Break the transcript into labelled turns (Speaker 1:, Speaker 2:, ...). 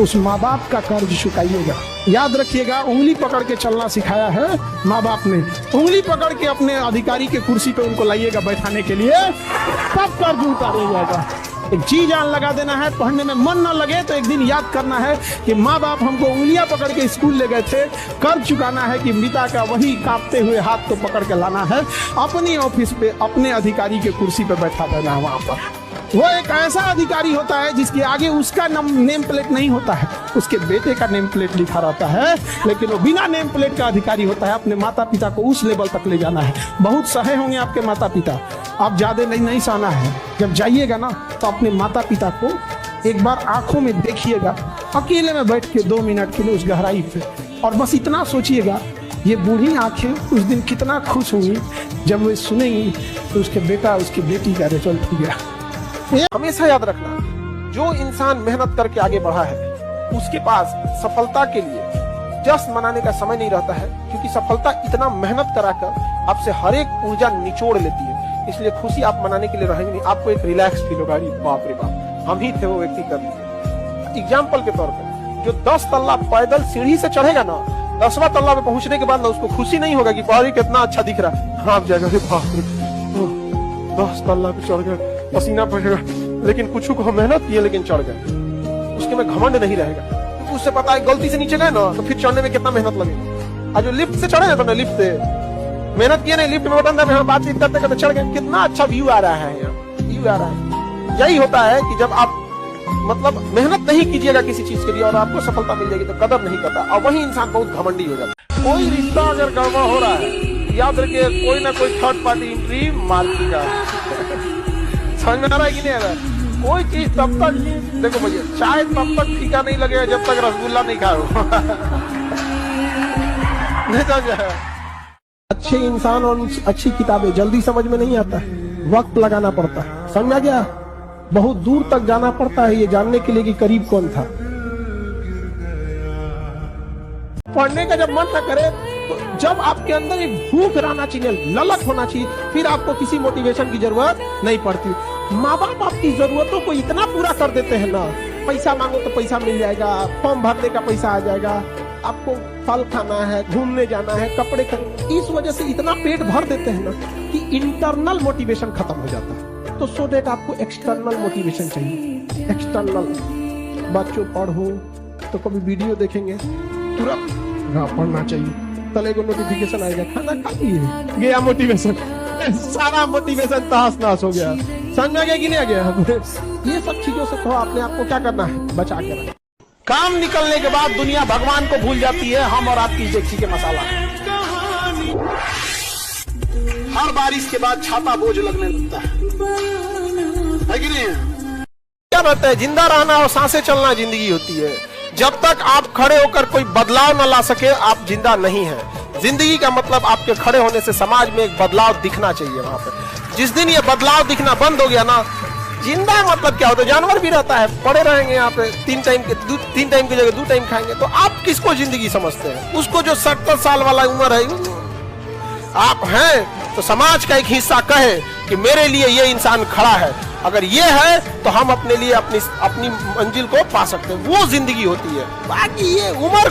Speaker 1: उस माँ बाप का कर्ज चुकाइएगा। याद रखिएगा, उंगली पकड़ के चलना सिखाया है माँ बाप ने। उंगली पकड़ के अपने अधिकारी के कुर्सी पे उनको लाइएगा बैठाने के लिए, तब कर्ज उतारिया जाएगा। एक जी जान लगा देना है, पढ़ने में मन न लगे तो एक दिन याद करना है कि माँ बाप हमको उंगलियां पकड़ के स्कूल ले गए थे, कर्ज चुकाना है कि पिता का वही कांपते हुए हाथ को पकड़ के लाना है, अपनी ऑफिस पे अपने अधिकारी के कुर्सी पे बैठा देना है। वहां पर वो एक ऐसा अधिकारी होता है जिसके आगे उसका नेम प्लेट नहीं होता है, उसके बेटे का नेम प्लेट लिखा रहता है, लेकिन वो बिना नेम प्लेट का अधिकारी होता है। अपने माता पिता को उस लेवल तक ले जाना है। बहुत सहे होंगे आपके माता पिता, आप ज्यादा नहीं सहना है। जब जाइएगा ना तो अपने माता पिता को एक बार आंखों में देखिएगा, अकेले में बैठ के 2 मिनट के लिए उस गहराई पे, और बस इतना सोचिएगा, ये बूढ़ी आंखें उस दिन कितना खुश होंगी जब वो सुनेंगी तो उसके बेटा उसकी बेटी का रिजल्ट हो गया।
Speaker 2: हमेशा याद रखना, जो इंसान मेहनत करके आगे बढ़ा है उसके पास सफलता के लिए जश्न मनाने का समय नहीं रहता है, क्योंकि सफलता इतना मेहनत कराकर आपसे हर एक ऊर्जा निचोड़ लेती है। इसलिए खुशी आप मनाने के लिए रहेंगे नहीं, आपको एक रिलैक्स फील होगा। बाप रे बाप, हम ही थे वो व्यक्ति कर लीजिए। एग्जाम्पल के तौर पर जो 10 तल्ला पैदल सीढ़ी से चढ़ेगा ना, 10वां तल्ला पे पहुंचने के बाद ना उसको खुशी नहीं होगा कि बाहरी कितना अच्छा दिख रहा है। हाँ जाएगा, 10 तल्ला पे चढ़ गए, पसीना पड़ेगा, लेकिन कुछ को मेहनत की है लेकिन चढ़ गए, उसके में घमंड नहीं रहेगा, क्योंकि उससे पता है गलती से नीचे गए ना तो फिर चढ़ने में कितना मेहनत लगेगा। आज जो लिफ्ट से चढ़े ना, तो लिफ्ट से मेहनत किया नहीं, लिफ्ट में बटन दबाया, बातचीत करते करते चढ़ गए, कितना अच्छा व्यू आ रहा है, यहाँ व्यू आ रहा है। यही होता है कि जब आप मतलब मेहनत नहीं कीजिएगा किसी चीज के लिए और आपको सफलता मिल जाएगी तो कदर नहीं करता, और वही इंसान बहुत घमंडी हो जाता है। कोई रिश्ता अगर गड़बड़ हो रहा है, याद रखिए कोई ना कोई थर्ड पार्टी एंट्री मारेगा। समझ में आ रहा है कि नहीं आ रहा है? कोई चीज तब तक, देखो भैया, चाय तब तक फीका नहीं लगेगा जब तक रसगुल्ला नहीं खाओ। नहीं समझ? अच्छे इंसान और अच्छी किताबें जल्दी समझ में नहीं आता है, वक्त लगाना पड़ता है। समझ आ गया? बहुत दूर तक जाना पड़ता है ये जानने के लिए कि करीब कौन था। पढ़ने का जब मन न करे तो जब आपके अंदर एक भूख रहना चाहिए, ललक होना चाहिए, फिर आपको किसी मोटिवेशन की जरूरत नहीं पड़ती। माँ बाप आपकी जरूरतों को इतना पूरा कर देते हैं ना, पैसा मांगो तो पैसा मिल जाएगा, फॉर्म भरने का पैसा आ जाएगा, आपको फल खाना है, घूमने जाना है, कपड़े इस वजह से इतना पेट भर देते हैं ना कि इंटरनल मोटिवेशन खत्म हो जाता है। तो सो दैट आपको एक्सटर्नल मोटिवेशन चाहिए। एक्सटर्नल, बच्चों पढ़ो तो कभी वीडियो देखेंगे तुरंत पढ़ना चाहिए, तले को नोटिफिकेशन आएगा, खाना खा लिए, गया मोटिवेशन, सारा मोटिवेशन तहस नहस हो गया। समझ आ गया कि नहीं आ गया? ये सब चीजों से तो आपने आपको क्या करना है, बचा के रखना। काम निकलने के बाद दुनिया भगवान को भूल जाती है, हम और आपकी देखी के मसाला। हर बारिश के बाद छाता बोझ लगने लगता है कि नहीं? क्या रहता है, जिंदा रहना और सांसें चलना जिंदगी होती है। जब तक आप खड़े होकर कोई बदलाव न ला सके, आप जिंदा नहीं है। जिंदगी का मतलब आपके खड़े होने से समाज में एक बदलाव दिखना चाहिए। वहां पर जिस दिन ये बदलाव दिखना बंद हो गया ना, जिंदा मतलब क्या होता है? जानवर भी रहता है, पड़े रहेंगे यहाँ पे, 3 टाइम की जगह 2 टाइम खाएंगे। तो आप किसको जिंदगी समझते हैं? उसको जो 70 साल वाला उम्र है आप हैं, तो समाज का एक हिस्सा कहे कि मेरे लिए ये इंसान खड़ा है, अगर ये है तो हम अपने लिए अपनी मंजिल को पा सकते हैं। वो जिंदगी होती है। बाकी ये उम्र